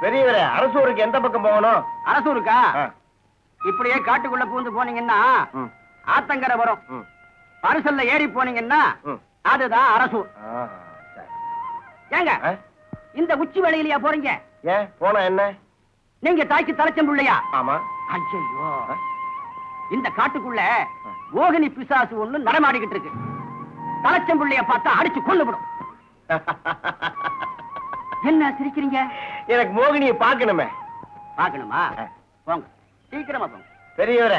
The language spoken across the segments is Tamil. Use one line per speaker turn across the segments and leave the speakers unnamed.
பெரியவரே, அரசூருக்கு எந்த பக்கம் போகணும்?
அரசூருக்கா? இப்படியே காட்டுக்குள்ள பூந்து போனீங்கன்னா ஆத்தங்கரை வரும். பரிசல்ல ஏறி போனீங்கன்னா அதுதான் அரசூர். ஏங்க இந்த உச்சி வேளையிலயா போறீங்க?
ஏன் போனா என்ன?
நீங்க தாய்க்கு தலைச்சம்புள்ளையா?
ஆமா.
ஐயோ, இந்த காட்டுக்குள்ள மோகினி பிசாசு ஒண்ணு நடமாடிக்கிட்டு இருக்கு. தலைச்சம்புள்ளைய பார்த்தா அடிச்சு கொல்லுவிடும். என்ன சிரிக்கிறீங்க?
எனக்கு மோகினியை பார்க்கணுமே.
பார்க்கணுமா? போங்க, சீக்கிரமா போங்க.
பெரியவரே,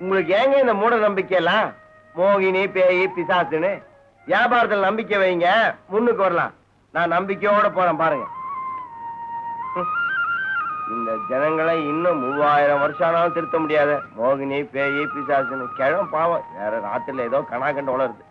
உங்களுக்கு ஏங்க இந்த மூட நம்பிக்கை எல்லாம்? மோகினி, பேய், பிசாசுன்னு வியாபாரத்தில் நம்பிக்கை வைங்க, முன்னுக்கு வரலாம். நான் நம்பிக்கையோட போறேன் பாருங்க. இந்த ஜனங்களை இன்னும் 3000 வருஷம் ஆனாலும் திருத்த முடியாத மோகினி, பேய், பிசாசுன்னு கிழம் பாவம். வேற ராத்திரில ஏதோ கணா கண்டு வளருது.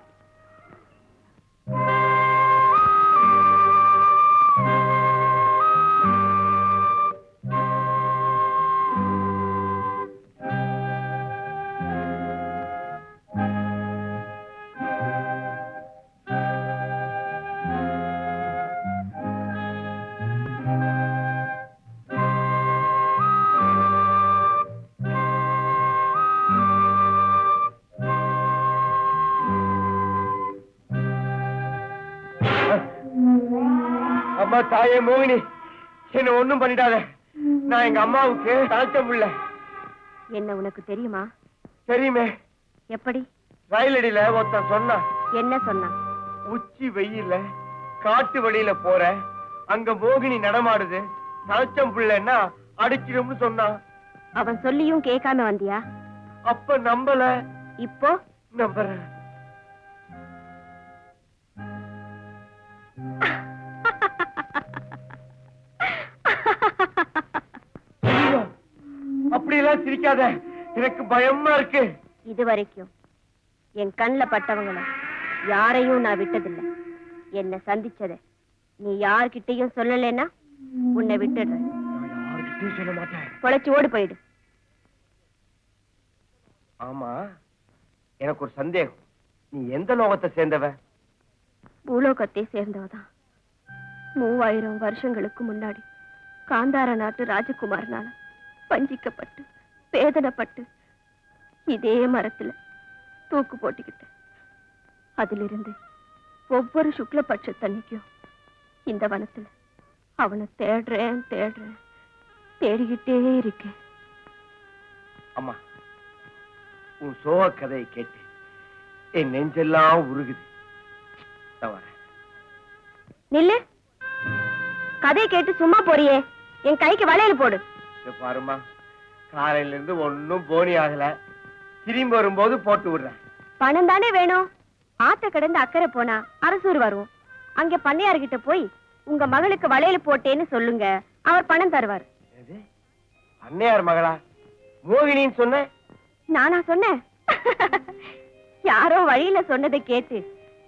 அம்மா, தாயே மோகினி, என்ன ஒண்ணும் பண்ணிடாத. நான் எங்க அம்மாவுக்கு தாழ்த்தம் இல்ல.
என்ன உனக்கு தெரியுமா?
தெரியுமே.
எப்படி?
ரயிலடியில ஒருத்தன் சொன்னா.
என்ன சொன்னா?
உச்சி வெயில்ல காட்டு வழியில போற, அங்க மோகினி நடமாடுது, தாழ்த்தம் பிள்ளைன்னா அடிச்சிடும்னு சொன்னான்.
அவன் சொல்லியும் கேட்காம வந்தியா?
அப்ப நம்பல.
இப்போ
நம்புறேன். அப்படியெல்லாம் சிரிக்காத, எனக்கு பயமா இருக்கு.
இதுவரைக்கும் என் கண்ணில் பட்டவங்கள யாரையும் நான் விட்டதில்லை. என்ன சந்திச்சத நீ யார்கிட்டையும் சொல்லலைன்னா உன்னை விட்டுடுறேன்.
யார்கிட்டையும் சொல்ல மாட்டேன்.
பொழைச்சு ஓடி போயிடு.
ஆமா, எனக்கு ஒரு சந்தேகம். நீ எந்த லோகத்தை சேர்ந்தவ?
பூலோகத்தை சேர்ந்தவதான். 3000 வருஷங்களுக்கு முன்னாடி காந்தார நாட்டு ராஜகுமாரனால பஞ்சிக்கப்பட்டு வேதனைப்பட்டு இதே மரத்துல தூக்கு போட்டுக்கிட்டேன். அதிலிருந்து ஒவ்வொரு சுக்லபட்ச தண்ணிக்கும் இந்த வனத்துல அவனை தேடுறேன் தேடிக்கிட்டே இருக்கேன்.
அம்மா, உன் சோக கதையை கேட்டு என் நெஞ்செல்லாம் உருகுது.
நில்லு. கதையை கேட்டு சும்மா போறியே, என் கைக்கு வளையல் போடு.
பாருமா, காலையில இருந்து ஒன்னும் போனி ஆகல. திரும்பி வரும்போது போட்டு விடுறேன்.
பணம் தானே வேணும். ஆத்த கடந்து அக்கறை போனா அரசூர் வரும். அங்க பண்ணையார்கிட்ட போய் உங்க மகளுக்கு வளையல் போட்டேன்னு சொல்லுங்க, அவர் பணம் தருவார்.
பண்ணையார் மகளா? மோகினின்னு சொன்ன?
நானா சொன்னேன்? யாரோ வழியில சொன்னதை கேட்டு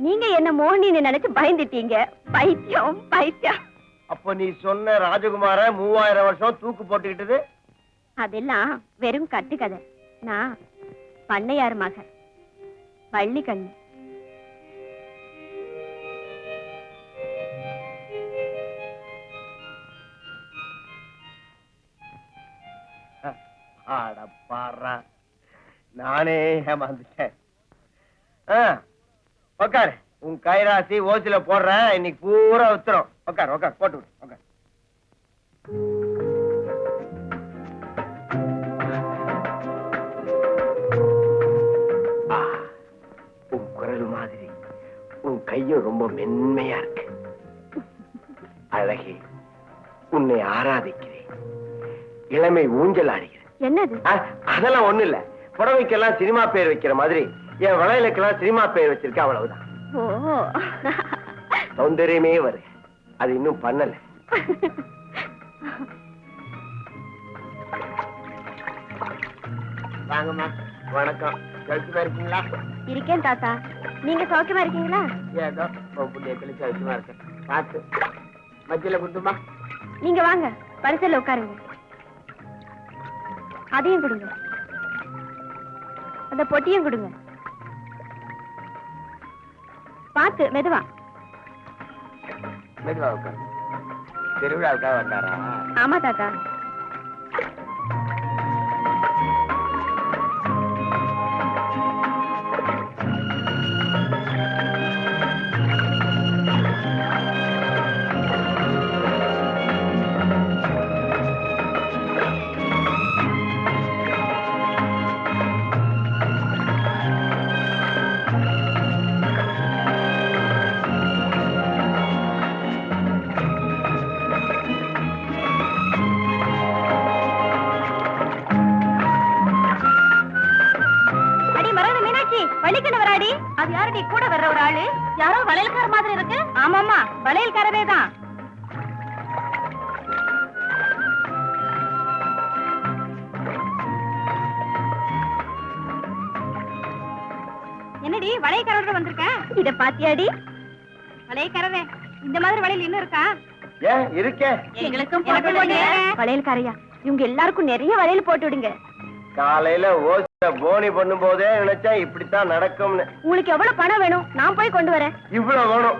நீங்க என்ன மோகினின்னு நினைச்சு பயந்துட்டீங்க. பைத்தியம் பைத்தியம்.
அப்ப நீ சொன்ன ராஜகுமார 3000 வருஷம் தூக்கு போட்டுக்கிட்டது
அதெல்லாம் வெறும் கட்டுக்கதை. நான் பண்ணையார் மகன் வள்ளி கண்ணு.
நானே ஏமாந்துட்டேன். உக்காரு, உன் கைராசி ஓசில போடுற. இன்னைக்கு பூரா உத்தரம். உக்கார் உக்கார், போட்டு விடு. உக்கார். உன் குரல் மாதிரி உன் கையும் ரொம்ப மென்மையா இருக்கு. அழகே, உன்னை ஆராதிக்கிறேன். இளமை ஊஞ்சல் ஆடுகிறேன்.
என்னது?
அதெல்லாம் ஒண்ணு இல்ல. புடவைக்கெல்லாம் சினிமா பேர் வைக்கிற மாதிரி என் வளையலுக்கெல்லாம் சினிமா பேர் வச்சிருக்க, அவ்வளவுதான். சௌந்தரியமே வரு, அது இன்னும் பண்ணல. வாங்கம்மா. வணக்கம். சௌக்கியமா இருக்கீங்களா?
இருக்கேன் தாத்தா. நீங்க சௌக்கியமா இருக்கீங்களா?
ஏதோ புண்ணியத்துல சௌக்கியமா இருக்கேன். பார்த்து மத்தியில குடுமா.
நீங்க வாங்க, பரிசல்ல உட்காருங்க. அதையும் கொடுங்க, அந்த பொட்டியும் கொடுங்க. பார்த்து மெதுவா.
மெதுவா உட்காரு. திருவிழாவுக்காக வந்தாரா?
ஆமா தாத்தா. வராடி, அது யாரடி கூட வர்ற ஒரு ஆளு? யாரோ வளையல்கார மாதிரி இருக்கு. ஆமாமா, வளையல்காரரே தான். என்னடி வளையல்காரர் வந்திருக்க? இத பாத்தியாடி? வளையல்காரரே, இந்த மாதிரி வளையல் இன்னும் இருக்கா?
ஏன் இருக்கே?
எங்களுக்கும் வளையல்காரையா, இவங்க எல்லாருக்கும் நிறைய வளையல் போட்டு விடுங்க.
காலையில ஓச போனி பண்ணும் போதே நினைச்சேன் இப்படித்தான் நடக்கும்னு.
உங்களுக்கு எவ்வளவு பணம் வேணும்? நான் போய் கொண்டு வரேன்.
இவ்வளவு வேணும்.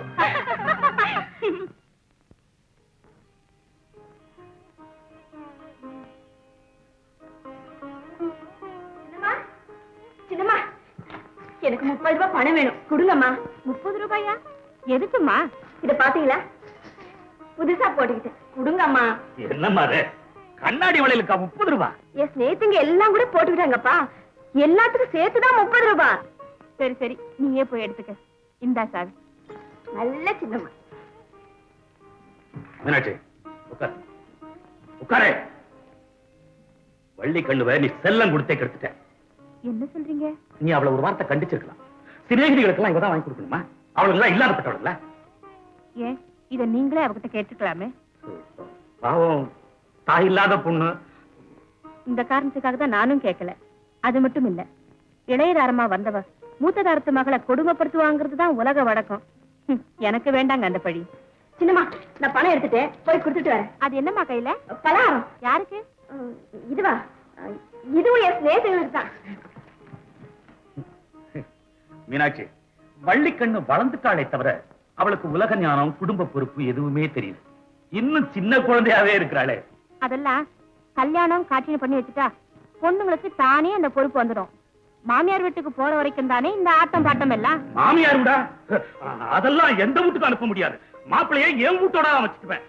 சின்னம்மா, எனக்கு 30 ரூபாய் பணம் வேணும். கொடுங்கம்மா. 30 ரூபாயா? எதுக்குமா? இத பாத்தீங்களா? புதுசா போட்டுக்கிட்டு கொடுங்கம்மா.
என்னம்மா கண்ணாடி வளையலுக்கா 30 ரூபாய்?
என் ஸ்நேகிதங்க எல்லாம் கூட போட்டுக்கிட்டாங்கப்பா. எல்லாத்துக்கும் சேர்த்துதான் 30 ரூபாய். சரி சரி, நீயே போய் எடுத்துக்க. இந்தா சாவி. நல்ல சின்னம்மா.
மீனாட்சி, உட்கார். உட்காரே. வள்ளி கண்ணுவ நீ செல்லம் கொடுத்தே கெடுத்துட்ட.
என்ன சொல்றீங்க?
நீ அவளை ஒரு வார்த்தை கண்டிச்சிருக்கலாம். சிநேகிதிகளுக்கெல்லாம் இவதான் வாங்கி கொடுக்கணுமா? அவளுக்கு எல்லாம் இல்லாதப்பட்டவள.
ஏன் இத நீங்களே அவகிட்ட கேட்டுக்கலாமே?
பாவம், தாய் இல்லாத பொண்ணு.
இந்த காரணத்துக்காக தான் நானும் கேட்கல. அது மட்டும் இல்ல, இளையதாரமா வந்தவ மூத்ததாரத்து மகளை கொடுமைப்படுத்துவாங்கிறது தான் உலக வழக்கம். எனக்கு வேண்டாங்க அந்த பழி. சின்னம்மா, நான் பணம் எடுத்துட்டேன், போய் கொடுத்துட்டு வரேன். அது என்னம்மா கையில? பலகாரம். யாருக்கு? இதுவா? இதுவும் என் ஸ்நேகிதர்களுக்கு தான்.
மீனாட்சி, வள்ளி கண்ணு வளர்ந்துட்டாளே தவிர அவளுக்கு உலக ஞானம், குடும்ப பொறுப்பு எதுவுமே தெரியல. இன்னும் சின்ன குழந்தையாவே இருக்கிறாளே.
அதெல்லாம் கல்யாணம் காட்சியம் பண்ணி வச்சுட்டா பொண்ணுங்களுக்கு தானே அந்த பொறுப்பு வந்துடும். மாமியார் வீட்டுக்கு போற வரைக்கும் தானே இந்த ஆட்டம் பாட்டம் எல்லாம்.
மாமியார் விடா அதெல்லாம் எந்த வீட்டுக்கு அனுப்ப முடியாது. மாப்பிள்ளைய என் வீட்டோட வச்சுக்குவேன்.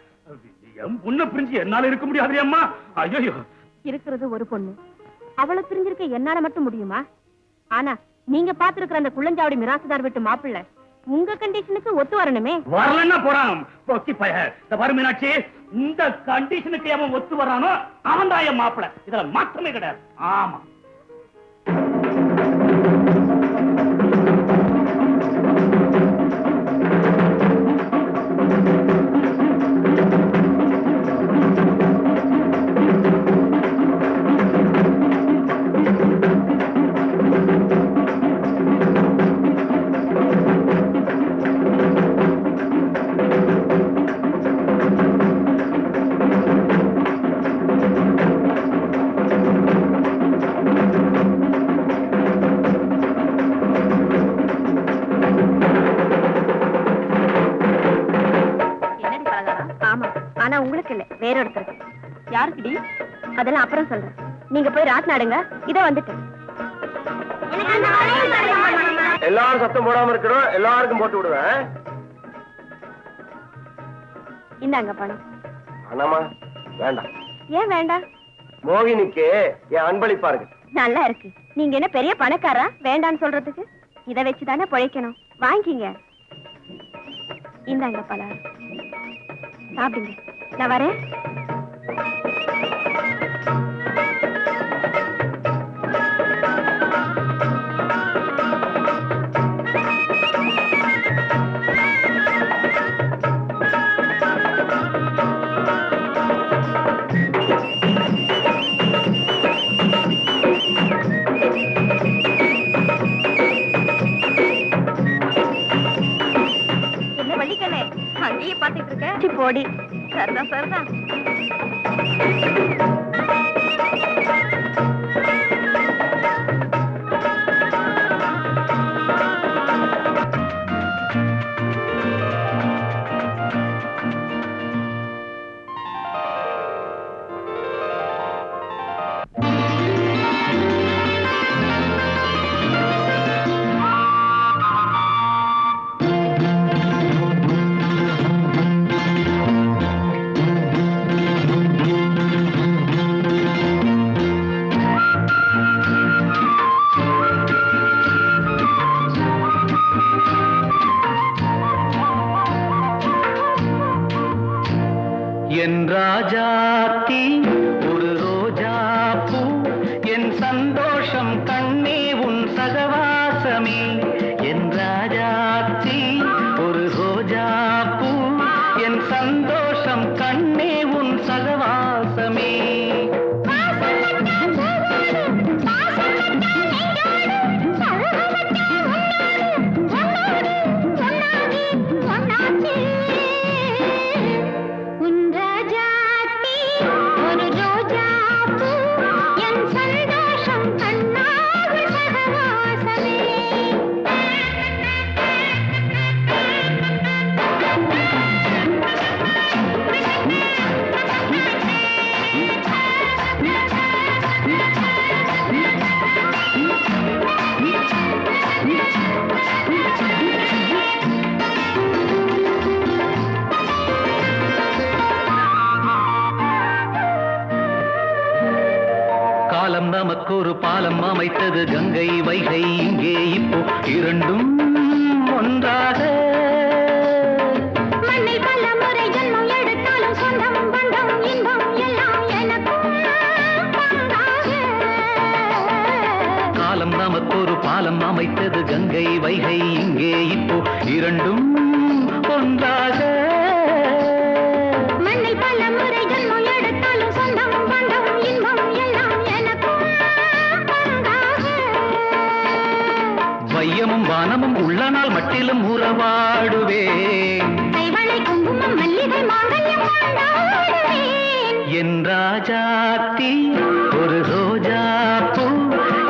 என் பொண்ணை பிரிஞ்சு என்னால இருக்க முடியாது அம்மா. ஐயோ,
இருக்கிறது ஒரு பொண்ணு, அவளை பிரிஞ்சிருக்க என்னால மட்டும் முடியுமா? ஆனா நீங்க பாத்துருக்கிற அந்த குள்ளஞ்சாவடி மிராசுதார் வீட்டு மாப்பிள்ளை உங்க கண்டிஷனுக்கு ஒத்து வரணுமே.
வரலன்னா போறான் பொக்கி பய. இந்த வரும் மீனாட்சி, இந்த கண்டிஷனுக்கு அவன் ஒத்து வரானோ அவன் தான் என் மாப்பிள்ளை. இதுல மாற்றமே கிடையாது. ஆமா.
உங்களுக்கு இல்ல, வேற ஒருத்தருக்கு. யாருக்குடி? அதெல்லாம் அப்புறம் சொல்றேன். நீங்க போய் ராத் நாடுங்க. இத வந்துட்டு
எல்லாரும் சத்தம் போடாம இருக்கணும். எல்லாருக்கும் போட்டு விடுவேன்.
இந்தாங்க பணம்.
அண்ணாமா வேண்டாம்.
ஏன் வேண்டாம்?
மோகினிக்கு என் அன்பளிப்பா இருக்கு.
நல்லா இருக்கு. நீங்க என்ன பெரிய பணக்காரா வேண்டான்னு சொல்றதுக்கு? இத வச்சுதானே பிழைக்கணும். வாங்கிங்க. இந்தாங்க பலகாரம் சாப்பிடுங்க. நான் வரேன். என்ன வள்ளிக்கண்ணே அங்கேயே பாத்துட்டு இருக்க? போடி. சரிதான் சரிதான்.
என் ராஜாத்தி ஒரு ரோஜா பூ என் சந்தோஷம் கண்ணே உன் சகவாசமே என் ராஜாத்தி ஒரு ரோஜா பூ என் சந்தோஷம் கண்ணே உன் சகவாசமே காலம் நமக்கு ஒரு பாலம் அமைத்தது கங்கை வைகை இங்கே இப்போ இரண்டும் ஒன்றாக
மண்ணில் பல முறை ஜன்மம் எடுத்தாலும் சொந்தம் பந்தம் இன்பம் எல்லாம் எனக்கும் பங்காக.
காலம் நமக்கு ஒரு பாலம் அமைத்தது கங்கை வைகை இங்கே இப்போ இரண்டும் ஒன்றாக
மண்ணில் பல முறை ஜன்மம் எடுத்தாலும் சொந்தம் பந்தம் இன்பம் எல்லாம் எனக்கும் பங்காக.
வையமும் வானமும் உள்ள நாள் மட்டிலும் உறவாடுவேன்
கைவளை குங்குமம் மல்லிகை மாங்கல்யம் கொண்டாடுவேன்
என் ராஜாத்தி ஒரு ரோஜா பூ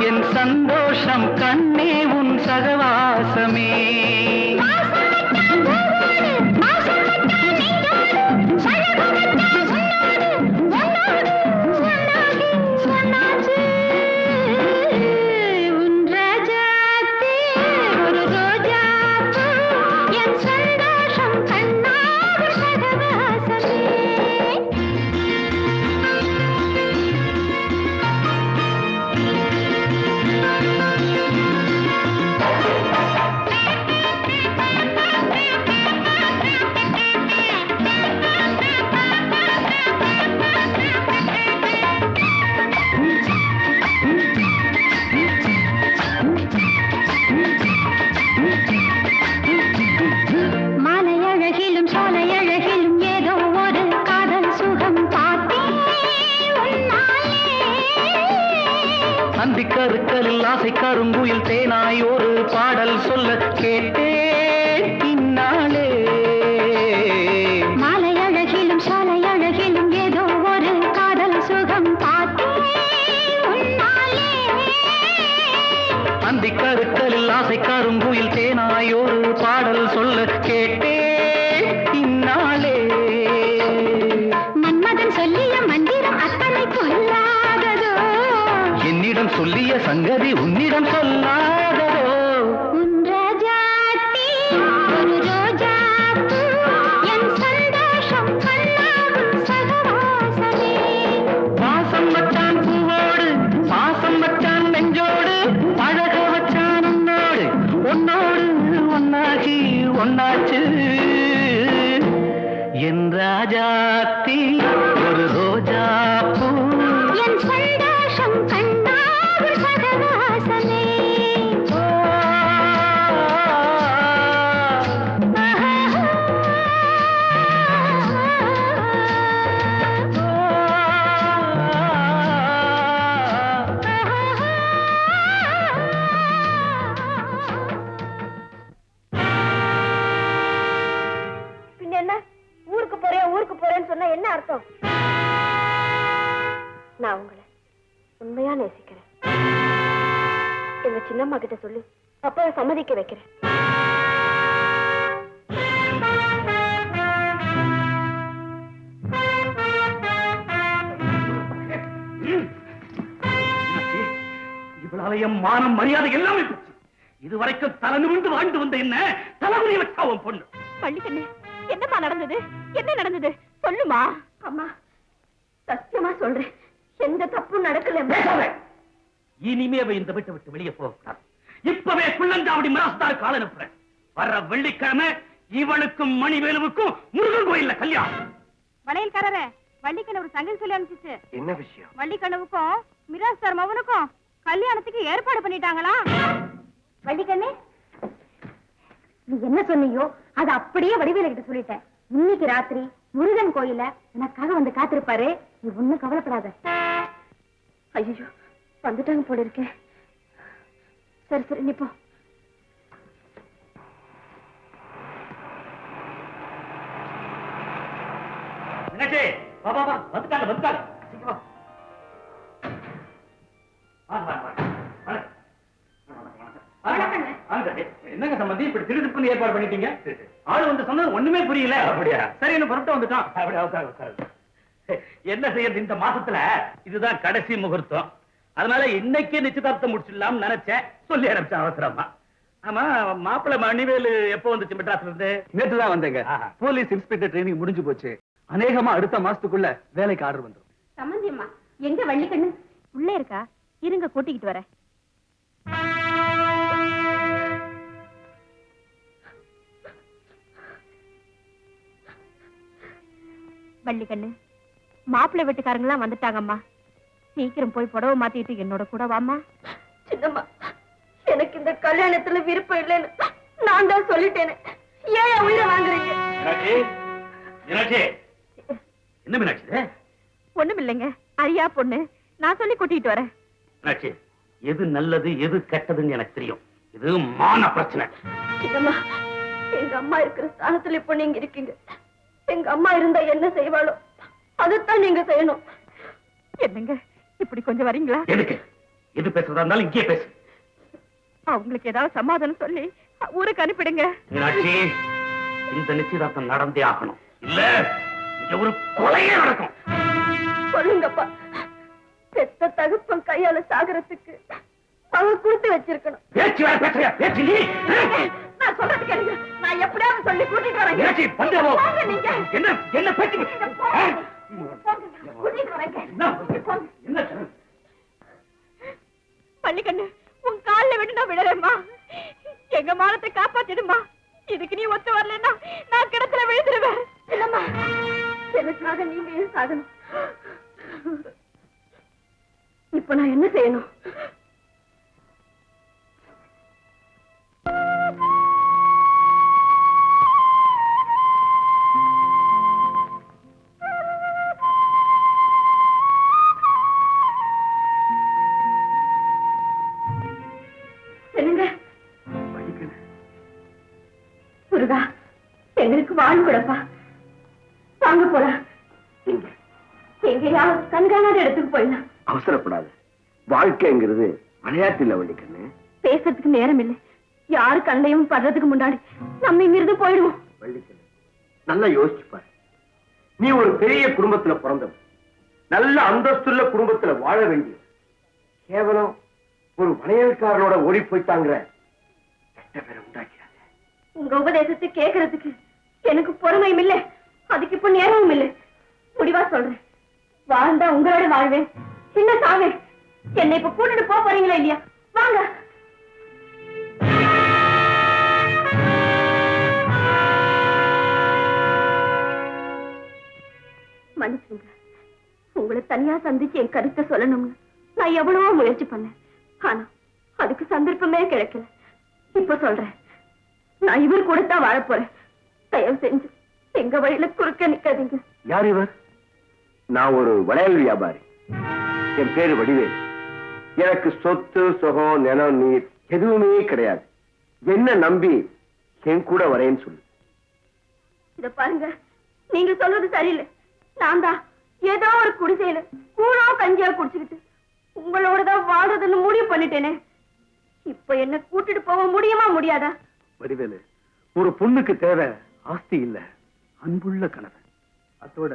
என் சந்தோஷம் கண்ணே உன் சகவாசமே கருக்கலில் ஆசை கருங்குயில் தேனாய் ஒரு பாடல் சொல்ல கேட்டேன் இந்நாளே
மாலை அழகிலும் சாலை அழகிலும் ஏதோ ஒரு காதல் சுகம் பார்த்தேன் உன்னாலே
அந்தி கருக்கலில் ஆசை கருங்குயில் தேனாய் ஒரு பாடல் சொல்ல கேட்டேன் இந்நாளே
மன்மதன் சொல்லிய மந்திரம் அத்தனை கொல்லாததோ
என்னிடம் சொல்லிய சங்கதி உன்னிடம் சொல்லாததோ
உன் ராஜாத்தி ஒரு ரோஜா பூ என் சந்தோஷம் கண்ணாகும் சகவாசமே
வாசம் வச்சான் பூவோடு பாசம் வச்சான் நெஞ்சோடு பழக வச்சான் உன்னோடு உன்னோடு ஒன்னாகி ஒன்னாச்சு என் ராஜாத்தி ஒரு ரோஜா பூ
என் சந்தோஷம் கண்ணாகும் சகவாசமே
பின்ன என்ன ஊருக்கு போறேன்னு சொன்னா என்ன அர்த்தம்? நான் உங்களை உண்மையா நேசிக்கிறேன். எங்க சின்னம்மா கிட்ட சொல்லி அப்பாவை சம்மதிக்க வைக்கிறேன்.
இவளால என் மானம் மரியாதை எல்லாமே போச்சு. இதுவரைக்கும் தலை நிமிர்ந்து வாழ்ந்து வந்த என்ன தலைமுறை வச்சா உன் பொண்ணு.
பள்ளிக்கண்ணு, என்னம்மா நடந்தது? என்ன நடந்தது சொல்லுமா. அம்மா சத்தியமா சொல்றேன், எந்த தப்பும் நடக்கல.
இனிமே இந்த வீட்டை விட்டு வெளியே போகக்கூடாது. இப்பவே குள்ளஞ்சாவடி மிராஸ்தாருக்கு ஆள் அனுப்புறேன். வர்ற வெள்ளிக்கிழமை இவளுக்கும் மணிவேலுவுக்கும் முருகன் கோயில்ல கல்யாணம்.
வளையல்காரரே, வள்ளிக்கண்ணு ஒரு சங்கதி சொல்லி அனுப்பிச்சு.
என்ன விஷயம்?
வள்ளிக்கண்ணுவுக்கும் மிராஸ்தார் மவனுக்கும் கல்யாணத்துக்கு ஏற்பாடு பண்ணிட்டாங்களா? வள்ளிக்கண்ணு, நீ என்ன சொன்னியோ அது அப்படியே வடிவேலு கிட்ட சொல்லிட்டேன். இன்னைக்கு ராத்திரி முருகன் கோயில எனக்காக வந்து காத்திருப்பாரு. நீ ஒண்ணும் கவலைப்படாத. ஐயோ, வந்துட்டாங்க போல இருக்கேன். சரி சரி, நீ போ.
மீனாட்சி, வா வா வா, வந்துட்டாங்க வந்துட்டாங்க. சீக்கிரம் வா. வா வா வா. என்னங்க சம்பந்தி இப்படி திருடுப்புன்னு ஏற்பாடு பண்ணிட்டீங்க? ஆளு வந்து சொன்னது ஒண்ணுமே புரியல. அப்படியா? சரி, என்ன புறப்பட்டு வந்துட்டான். அப்படியா? உட்காரு. என்ன செய்யறது, இந்த மாசத்துல இதுதான் கடைசி முகூர்த்தம். அதனால இன்னைக்கு நிச்சயதார்த்தம் முடிச்சிடலாம் நினைச்சேன். சொல்லி அனுப்பிச்சேன் அவசரமா. ஆமா, மாப்பிள்ளை மணிவேலு எப்போ வந்துச்சு மெட்ராஸ்ல இருந்து?
நேற்று தான் வந்தேங்க. போலீஸ் இன்ஸ்பெக்டர் ட்ரைனிங் முடிஞ்சு போச்சு. அநேகமா அடுத்த மாசத்துக்குள்ள வேலைக்கு ஆர்டர் வந்துடும்.
சம்பந்தியம்மா, எங்க வள்ளிக்கண்ணு? உள்ளே இருக்கா, இருங்க கூட்டிக்கிட்டு வரேன். வள்ளிக்கண்ணு, மாப்பிள்ளை வீட்டுக்காரங்களாம் வந்துட்டாங்கம்மா. சீக்கிரம் போய் புடவை மாத்திட்டு என்னோட கூட வாமா. சின்னம்மா, எனக்கு இந்த கல்யாணத்துல விருப்பம் இல்லைன்னு நான் தான் சொல்லிட்டேனே. ஏன் உயிரை வாங்குறீங்க?
என்ன மீனாட்சி?
ஒண்ணும் இல்லைங்க, அரியா பொண்ணு. நான் சொல்லி கூட்டிட்டு வரேன்.
மீனாட்சி, எது நல்லது எது கெட்டதுன்னு எனக்கு தெரியும். இது மான பிரச்சனை.
சின்னம்மா, எங்க அம்மா இருக்கிற ஸ்தானத்துல இப்ப நீங்க இருக்கீங்க. எங்க அம்மா இருந்தா என்ன செய்வாளோ அதைத்தான் நீங்க செய்யணும். என்னங்க இப்படி கொஞ்சம் வரீங்களா?
எதுக்கு? எது பேசுறதா இருந்தாலும் இங்கே பேசு.
அவங்களுக்கு ஏதாவது சமாதானம் சொல்லி ஊருக்கு அனுப்பிடுங்க.
மீனாட்சி, இந்த நிச்சயதார்த்தம் நடந்தே ஆகணும். இல்ல இங்க ஒரு கொலையே நடக்கும்.
சொல்லுங்கப்பா, பெத்த தகுப்பன் கையால சாகரத்துக்கு அவங்க கொடுத்து வச்சிருக்கணும்.
பேச்சு வேற பேசுறியா? பேச்சு நீ.
நான் சொல்றது கேளுங்க. நான் எப்படியாவது சொல்லி கூட்டிட்டு வரேன்.
மீனாட்சி, பந்தேவோ.
நீங்க
என்ன என்ன பேச்சு?
கூட்டிட்டு வரேங்க.
என்ன
பள்ளிக்கண்ணு, உன் கால்ல விட்டு நான் விடறேம்மா. எங்க மானத்தை காப்பாத்திடுமா. இதுக்கு நீ ஒத்து வரலன்னா நான் கிடத்துல விழுந்துருவேன். இல்லம்மா, எனக்காக நீங்க ஏன் சாகணும்? இப்ப நான் என்ன செய்யணும்? முருகா, எங்களுக்கு வாழ்வு கூடப்பா. வாங்க போலாம். எங்கேயாவது கண்காணாத இடத்துக்கு போயிடலாம்.
அவசரப்படாது. வாழ்க்கைங்கிறது விளையாட்டு இல்ல வள்ளிக்கண்ணு.
பேசுறதுக்கு நேரம் இல்லை. யாரு கண்டையும் படுறதுக்கு முன்னாடி நம்ம இங்கிருந்து போயிடுவோம்.
வள்ளிக்கண்ணு, நல்லா யோசிச்சு பாரு. நீ ஒரு பெரிய குடும்பத்துல பிறந்தவன், நல்ல அந்தஸ்துள்ள குடும்பத்துல வாழ வேண்டிய கேவலம் ஒரு வளையல்காரனோட ஓடி போய்த்தாங்கிற கெட்ட பேரை உண்டாக்கிறாங்க.
உங்க உபதேசத்தை கேட்கறதுக்கு எனக்கு பொறுமையும் இல்லை, அதுக்கு இப்ப நேரமும் இல்லை. முடிவா சொல்றேன், வாழ்ந்தா உங்களோட வாழ்வேன், சின்ன சாவேன். என்னை இப்ப கூட்டிட்டு போறீங்களா இல்லையா? வாங்க. மன்னிச்சுங்க, உங்களை தனியா சந்திச்சு என் கருத்தை சொல்லணும்னு நான் எவ்வளவோ முயற்சி பண்ணேன். ஆனா அதுக்கு சந்தர்ப்பமே கிடைக்கல. இப்ப சொல்றேன், நான் இவர் கூட தான் வாழ போறேன். தயவு செஞ்சு எங்க வழியில குறுக்க நிக்காதீங்க.
யார் இவர்? நான் ஒரு வளையல் வியாபாரி. என் பேரு வடிவேல். எனக்கு சொத்து சுகம் நிலம் நீர் எதுவுமே கிடையாது. என்ன நம்பி என் கூட வரேன்னு சொல்லு.
இத பாருங்க, நீங்க சொல்றது சரியில்லை. நான் தான் ஏதோ ஒரு குடிசையில கூழோ கஞ்சியா குடிச்சுக்கிட்டு உங்களோட தான் வாழ்றதுன்னு முடிவு பண்ணிட்டேனே. இப்ப என்ன கூட்டிட்டு போக முடியுமா முடியாதா?
வடிவேலு, ஒரு பொண்ணுக்கு தேவை ஆஸ்தி இல்ல, அன்புள்ள கணவன். அதோட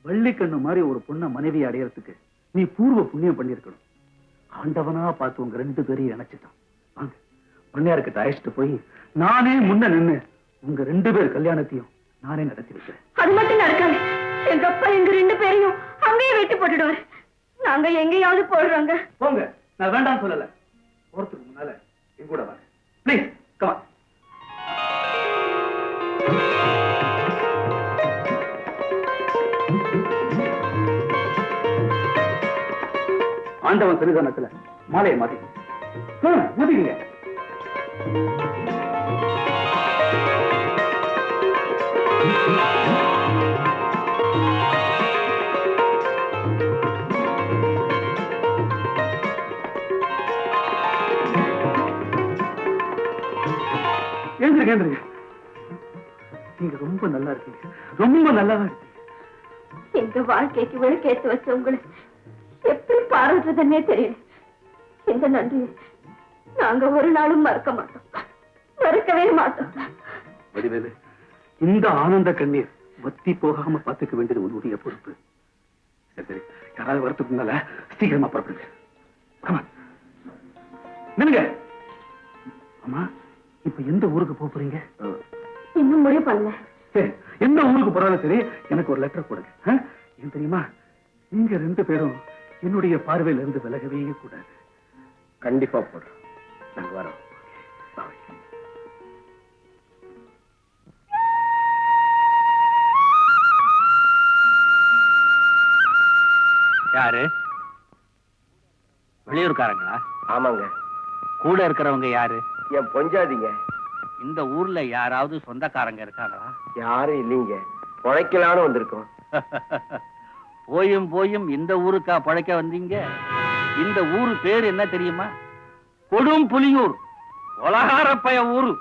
வள்ளிக்கண்ணு மாதிரி ஒரு பொண்ணை மனைவி அடையறதுக்கு நீ பூர்வ புண்ணியம் பண்ணிருக்கணும். ஆண்டவனா பார்த்து உங்க 2 பேரையும் நினைச்சுட்டான். வாங்க, பொண்ணையாருக்கு அழைச்சிட்டு போய் நானே முன்ன நின்னு உங்க 2 பேர் கல்யாணத்தையும் நானே நடத்தி வைக்கிறேன்.
அது மட்டும் நடக்காது. எங்க அப்பா எங்க 2 பேரையும் அங்கேயே வெட்டி போட்டுடுவாரு. நாங்க எங்கேயாவது போடுறோங்க.
போங்க, நான் வேண்டாம் சொல்லல. போறதுக்கு முன்னால என் கூட வாங்க ப்ளீஸ். கமான். ஆண்டவன் சன்னிதானத்துல மாலையை மாத்திக்கங்க. மாத்திக்கங்க. எழுந்திருங்க, எழுந்திருங்க. நீங்க ரொம்ப நல்லா இருக்கீங்க, ரொம்ப நல்லா இருக்கீங்க.
எங்க வாழ்க்கைக்கு விளக்கேத்து வச்ச உங்களை எப்படி பாராட்டுறதுன்னே தெரியல. இந்த நன்றியை நாங்க ஒரு நாளும் மறக்க மாட்டோம், மறக்கவே மாட்டோம்.
வடிவேலு, இந்த ஆனந்த கண்ணீர் வத்தி போகாம பாத்துக்க வேண்டியது உன்னுடைய பொறுப்பு. சரி, யாராவது வரத்துக்கு முன்னால சீக்கிரமா புறப்படுங்க. நில்லுங்க. அம்மா, இப்ப எந்த ஊருக்கு போறீங்க?
இன்னும் முடிவு பண்ணல.
சரி, எந்த ஊருக்கு போறாலும் சரி, எனக்கு ஒரு லெட்டர் கொடுங்க. ஏன் தெரியுமா, நீங்க 2 பேரும் என்னுடைய பார்வையில இருந்து விலகவே கூடாது.
கண்டிப்பா போடுறோம். நாங்க வரோம்.
யாரு? வெளியூர்காரங்களா?
ஆமாங்க.
கூட இருக்கிறவங்க யாரு?
என் பொஞ்சாதீங்க.
இந்த ஊர்ல யாராவது சொந்தக்காரங்க இருக்காங்களா?
யாரும் இல்லைங்க, உழைக்கலான்னு வந்திருக்கோம்.
போயும் போயும் இந்த ஊருக்கா பழைக்க வந்தீங்க? இந்த ஊரு பேர் என்ன தெரியுமா? கொடும் புலியூர், உலகாரப்பய ஊரு.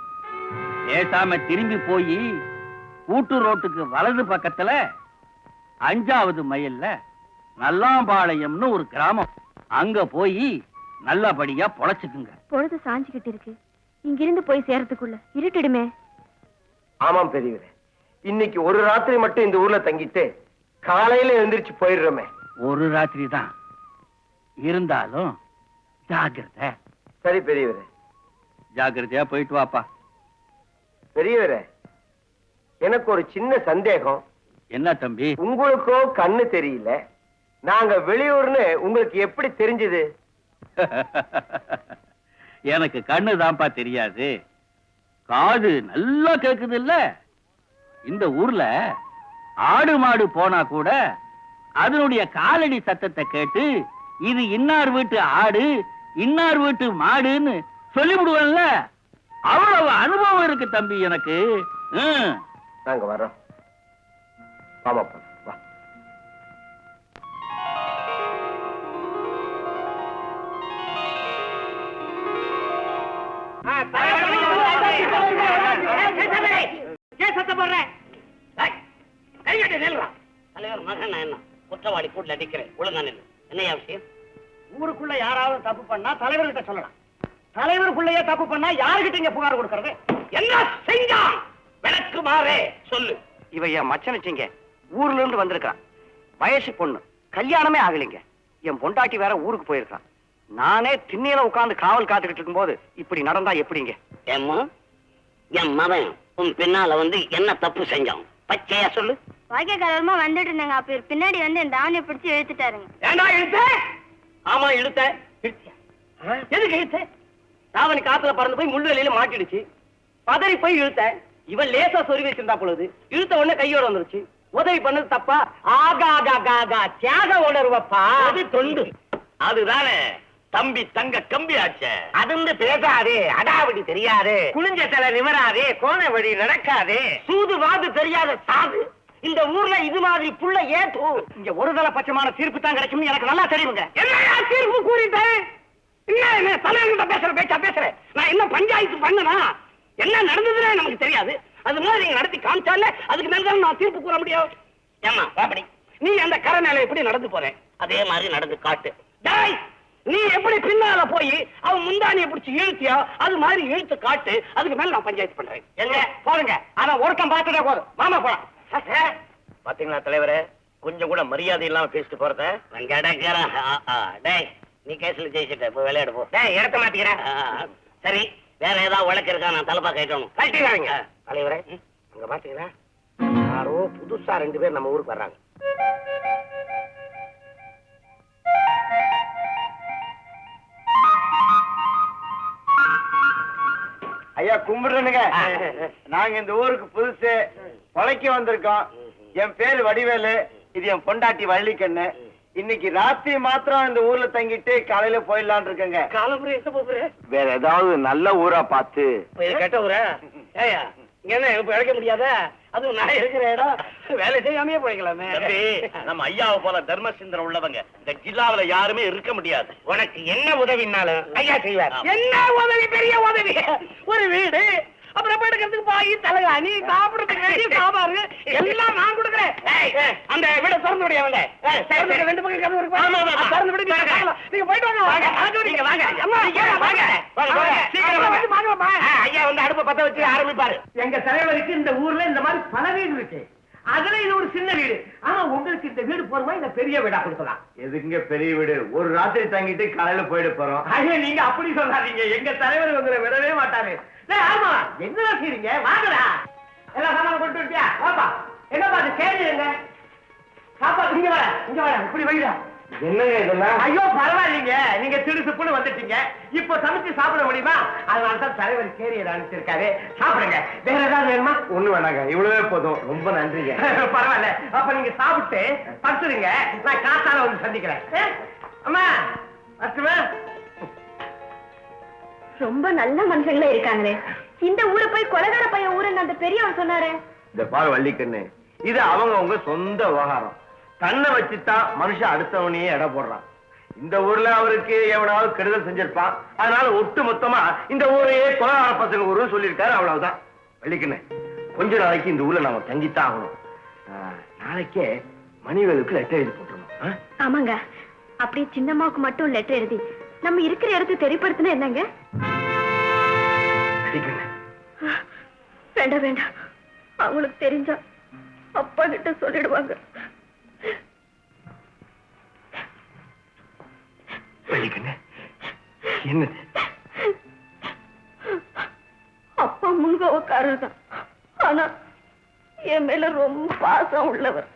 பேசாம திரும்பி போய் கூட்டு ரோட்டுக்கு வலது பக்கத்துல 5வது மைல்ல நல்லாம்பாளையம்னு ஒரு கிராமம். அங்க போய் நல்லபடியா பொழைச்சுக்குங்க.
பொழுது சாஞ்சுக்கிட்டு இருக்கு, இங்கிருந்து போய் சேரத்துக்குள்ள இருட்டிடுமே.
ஆமாம் பெரியவரே, இன்னைக்கு ஒரு ராத்திரி மட்டும் இந்த ஊர்ல தங்கிட்டு காலையில எழுந்திரிச்சு போயிடுறோமே.
ஒரு ராத்திரி தான் இருந்தாலும் ஜாக்கிரதை.
சரி பெரியவரே.
ஜாக்கிரதையா போயிட்டு வாப்பா.
பெரியவரே, எனக்கு ஒரு சின்ன சந்தேகம்.
என்ன தம்பி?
உங்களுக்கோ கண்ணு தெரியல, நாங்க வெளியூர்னு உங்களுக்கு எப்படி தெரிஞ்சது?
எனக்கு கண்ணு தான்ப்பா தெரியாது, காது நல்லா கேக்குது இல்ல. இந்த ஊர்ல ஆடு மாடு போனா கூட அதனுடைய காலடி சத்தத்தை கேட்டு இது இன்னார் வீட்டு ஆடு, இன்னார் வீட்டு மாடுன்னு சொல்லிவிடுவேன்ல. அவ்வளவு அனுபவம் இருக்கு தம்பி எனக்கு.
நாங்க வரோம். ஆமாப்பா, வா.
தலைவர் மகன் என்ன குற்றவாளி கூட அடிக்கிறேன், ஒழுங்கா நில்லு. என்னையா விஷயம்? ஊருக்குள்ள யாராவது தப்பு பண்ணா தலைவர்கிட்ட சொல்லலாம். தலைவருக்குள்ளேயே தப்பு பண்ணா யாருகிட்ட இங்க புகார் கொடுக்கறது? என்ன செஞ்சான் விளக்கு மாறே சொல்லு. இவ என் மச்சனிச்சிங்க, ஊர்ல இருந்து வந்திருக்கான். வயசு பொண்ணு, கல்யாணமே ஆகலைங்க. என் பொண்டாட்டி வேற ஊருக்கு போயிருக்கான். நானே திண்ணையில உட்கார்ந்து காவல் காத்துக்கிட்டு இருக்கும் போது இப்படி நடந்தா எப்படிங்க? ஏம்மா, என் மகன் உன் பின்னால வந்து என்ன தப்பு செஞ்சான் பச்சையா சொல்லு.
வாக்கியக்காரமா வந்துட்டு இருந்தாங்க, அப்ப பின்னாடி வந்து என் தாவணியை பிடிச்சு இழுத்துட்டாருங்க.
ஏண்டா இழுத்த? ஆமா இழுத்த. எதுக்கு இழுத்த? தாவணி காத்துல பறந்து போய் முள்ளுவெளியில மாட்டிடுச்சு, பதறி போய் இழுத்த. இவன் லேசா சொருவி வச்சிருந்தா பொழுது இழுத்த உடனே கையோட வந்துருச்சு. உதவி பண்ணது தப்பா? ஆகா தியாக உணர்வப்பா. அது தொண்டு. அதுதானே தம்பி தங்க கம்பி ஆச்ச. அது பேசாதே, அடாவடி தெரியாதே, குளிஞ்ச தலை நிமராதே, கோண வழி நடக்காதே, சூது வாது தெரியாத சாது. இந்த ஊர்ல இது மாதிரி புள்ள ஏத்து. இங்க ஒரு தலை பட்சமான தீர்ப்பு தான் கிடைக்கும்னு எனக்கு நல்லா தெரியுங்க. என்ன தீர்ப்பு கூறிட்டேன்? என்ன தலைவர்கிட்ட பேசுற பேச்சா பேசுறேன்? நான் என்ன பஞ்சாயத்து பண்ணனா? என்ன நடந்ததுன்னு நமக்கு தெரியாது. அது மாதிரி நீங்க நடத்தி காமிச்சால அதுக்கு மேலதான் நான் தீர்ப்பு கூற முடியும். ஏமா அப்படி நீ அந்த கரை மேல எப்படி நடந்து போற அதே மாதிரி நடந்து காட்டு. டேய், நீ எப்படி பின்னால போய் அவன் முந்தானியை பிடிச்சி இழுத்தியோ அது மாதிரி இழுத்து காட்டு. அதுக்கு மேல நான் பஞ்சாயத்து பண்றேன். எங்க போறங்க? ஆனா ஒருத்தம் பார்த்துட்டே போதும். மாமா போலாம். பாத்தீங்களா தலைவரே, கொஞ்சம் கூட மரியாதை இல்லாம பேசிட்டு போறத. டேய், நீ கேஸ்ல ஜெயிச்சுட்ட, போய் விளையாடு போ. டேய், இடத்த மாத்திக்கிறேன். சரி, வேற ஏதாவது வழக்கு இருக்கா? நான் தலைப்பா கேட்கணும். கட்டிடுறாங்க தலைவரே. அங்க பாத்தீங்களா, யாரோ புதுசா 2 பேர் நம்ம ஊருக்கு வர்றாங்க.
ஐயா கும்பிடுறனுங்க. நாங்க இந்த ஊருக்கு புதுசு, பழைக்க வந்திருக்கோம். என் பேரு வடிவேலு, இது என் பொண்டாட்டி வள்ளிக்கண்ணு. இன்னைக்கு ராத்திரி மாத்திரம் இந்த ஊர்ல தங்கிட்டு காலையில போயிடலான் இருக்கேங்க.
காலம்புரை எங்க போற?
வேற ஏதாவது நல்ல ஊரா பார்த்து.
கெட்ட ஊரா? ஏயா இங்க என்ன இப்ப இழைக்க முடியாத? அதுவும் நான் இருக்கிற இடம், வேலை செய்யாமே போய்க்கலாமே.
நம்ம ஐயாவை போல தர்மசிந்தரம் உள்ளவங்க இந்த ஜில்லாவில யாருமே இருக்க முடியாது.
உனக்கு என்ன உதவினாலும் ஐயா செய்வார். என்ன உதவி? பெரிய உதவி. ஒரு வீடு, அப்புறம் படுக்கிறதுக்கு பாய், தலைகாணி, சாப்பிடுறதுக்கு சாப்பாடு எல்லாம் நான் கொடுக்குறேன். அந்த வீட திறந்து விட வேண்ட. ரெண்டு பக்கம் கதவு இருக்கு. திறந்து விடு. நீங்க போயிட்டு வாங்க. ஐயா வந்து அடுப்ப பத்த வச்சு ஆரம்பிப்பாரு. எங்க தலைவருக்கு இந்த ஊர்ல இந்த மாதிரி பல வீடு இருக்கு. அதுல இது ஒரு சின்ன வீடு. ஆனா உங்களுக்கு இந்த வீடு போறமா இந்த பெரிய வீடா கொடுக்கலாம்.
எதுங்க பெரிய வீடு? ஒரு ராத்திரி தங்கிட்டு காலையில போயிட போறோம்.
ஐயா நீங்க அப்படி சொல்லாதீங்க. எங்க தலைவர் உங்களை விடவே மாட்டாரு. ஆமா என்ன செய்றீங்க? வாங்கடா. எல்லா சாமான் கொண்டு வந்துட்டியா? வாப்பா. என்னப்பா அது கேளுங்க. சாப்பாடு இங்க வர இப்படி வைடா.
என்னங்க இதெல்லாம்?
ஐயோ பரவாயில்லைங்க, நீங்க திடுசுப்புன்னு வந்துட்டீங்க. இப்ப சமைச்சு சாப்பிட முடியுமா? அதனாலதான் தலைவர் கேரியர் அனுப்பிச்சிருக்காரு. சாப்பிடுங்க. வேற ஏதாவது வேணுமா?
ஒண்ணு வேணாங்க, இவ்வளவே போதும். ரொம்ப நன்றிங்க.
பரவாயில்ல. அப்ப நீங்க சாப்பிட்டு படுத்துருங்க. நான் காத்தால வந்து சந்திக்கிறேன். அம்மா பத்துமா?
ரொம்ப நல்ல மனுஷங்களே இருக்காங்களே. இந்த ஊரை போய் கொலைகார பையன் ஊருன்னு அந்த பெரியவன் சொன்னாரு.
இந்த பாரு வள்ளிக்கண்ணு, இது அவங்க உங்க சொந்த விவகாரம். தன்னை வச்சுதான் மனுஷன் அடுத்தவனையே எடை போடுறான். இந்த ஊர்ல அவருக்கு எவனாவது கெடுதல் செஞ்சிருப்பான். அதனால ஒட்டு மொத்தமா இந்த ஊரையே கொலைகார பசங்க ஊருன்னு சொல்லியிருக்காரு. அவ்வளவுதான். வள்ளிக்கண்ணு, கொஞ்ச நாளைக்கு இந்த ஊர்ல நாம தங்கித்தான் ஆகணும். நாளைக்கே மணிவேலுக்கு லெட்டர் எழுதி போட்டுருணும்.
ஆமாங்க, அப்படியே சின்னம்மாவுக்கு மட்டும் லெட்டர் எழுதி நம்ம இருக்கிற இடத்தை தெரியப்படுத்தினா என்னங்க? வேண்டாம் வேண்டாம், அவங்களுக்கு தெரிஞ்சா அப்பா கிட்ட சொல்லிடுவாங்க.
என்ன?
அப்பா முன்கோவக்காரர் தான், ஆனா என் மேல ரொம்ப பாசம் உள்ளவர்.